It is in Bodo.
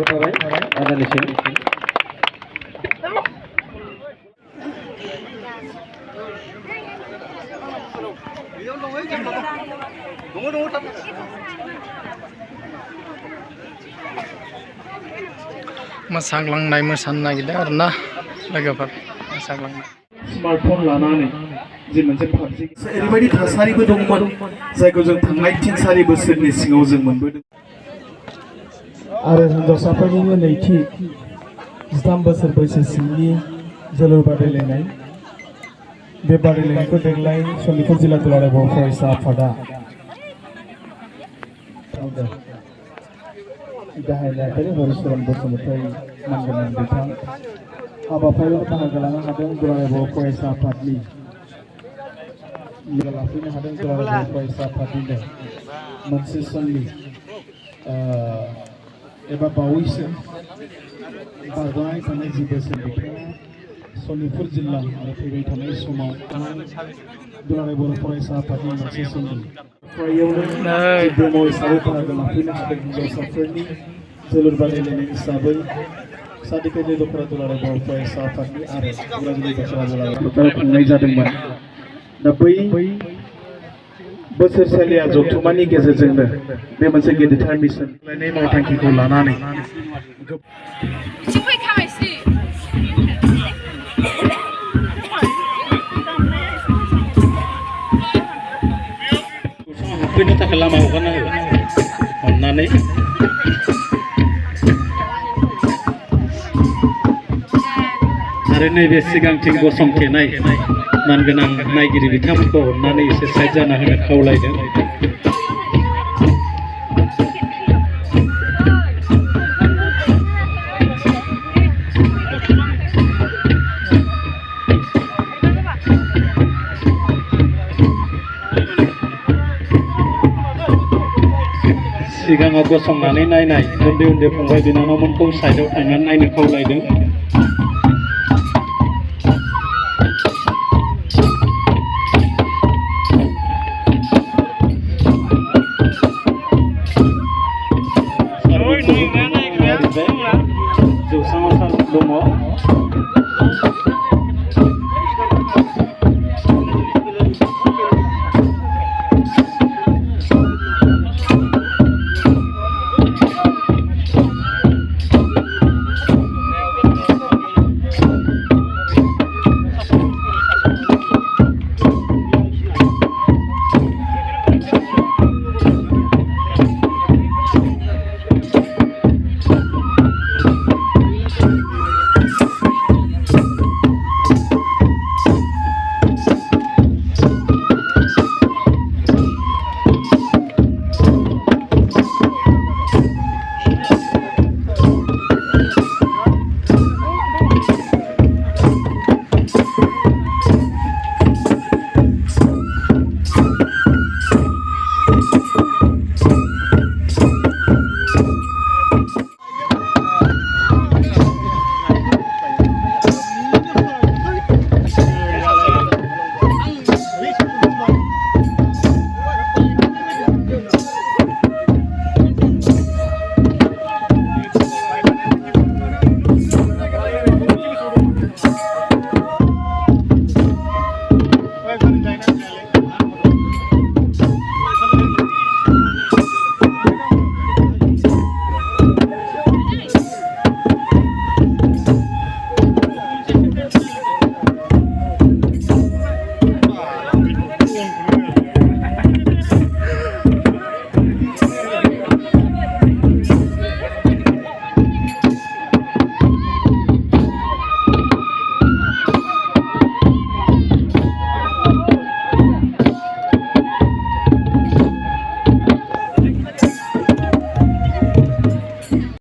थाबाय आदानिसिम मोसाग्लांनाय मोसानो नागिरदों आरोना लोगोफोर मोसाग्लांनाय स्मार्टफन लानानै जे मोनसे पाबजि ओरैबायदि थासारिबो दंमोन जायखौ जों थांनाय 3-4 बोसोरनि सिगाङाव जों मोनबोदों आरो हिन्जावसाफोरनिनो नैथि 13 बोसोर बैसोसिमनि जोलुर बादायलायनाय बे बादायलायनायखौ देग्लाय सनितपुर जिल्ला दुलाराय बर' फरायसा आफादा गाहाय नेहाथारि हरिचरन बसुमतारी मानगोनां बिथां हाबाफारियाव बाहागो लानो हादों दुलाराय बर' फरायसा आफादनि लाफैनो हादों दुलाराय बर' फरायसा आफादनिनो मोनसे समनि एबा बावैसो बारग'नानै थानाय जि बोसोर बिथाङा सनितपुर जिल्ला आरो फैबाय थानाय समाव दुलाराय बर' फरायसा आफादनि मोनसे समनि फरायसायावनो डेम' हिसाबै बाहागो लाफैनो हादों हिन्जावसाफोरनि जोलुर बादायलायनाय हिसाबै सादिकानि दखरा दुलाराय बर' फरायसा आफादनि आरो उदालगुरि दखरा दुलाराय फोथाराव खुंनाय जादोंमोन दा बै बोसोरसालिया जथुम्मानि गेजेरजोंनो बे मोनसे गेदेरथार मिशन लायनाय मावथांखिखौ लानानै हाबफैनो थाखाय लामा हगारना होगोन अननानै आरो नैबे सिगांथिं गसंथेनाय मानगोनां नायगिरि बिथांमोनखौ अननानै एसे साइड जाना होनो खावलायदों सिगाङाव गसंनानै नायनाय उन्दै उन्दै फंबाय बिनानावमोनखौ साइडआव थांनानै नायनो खावलायदों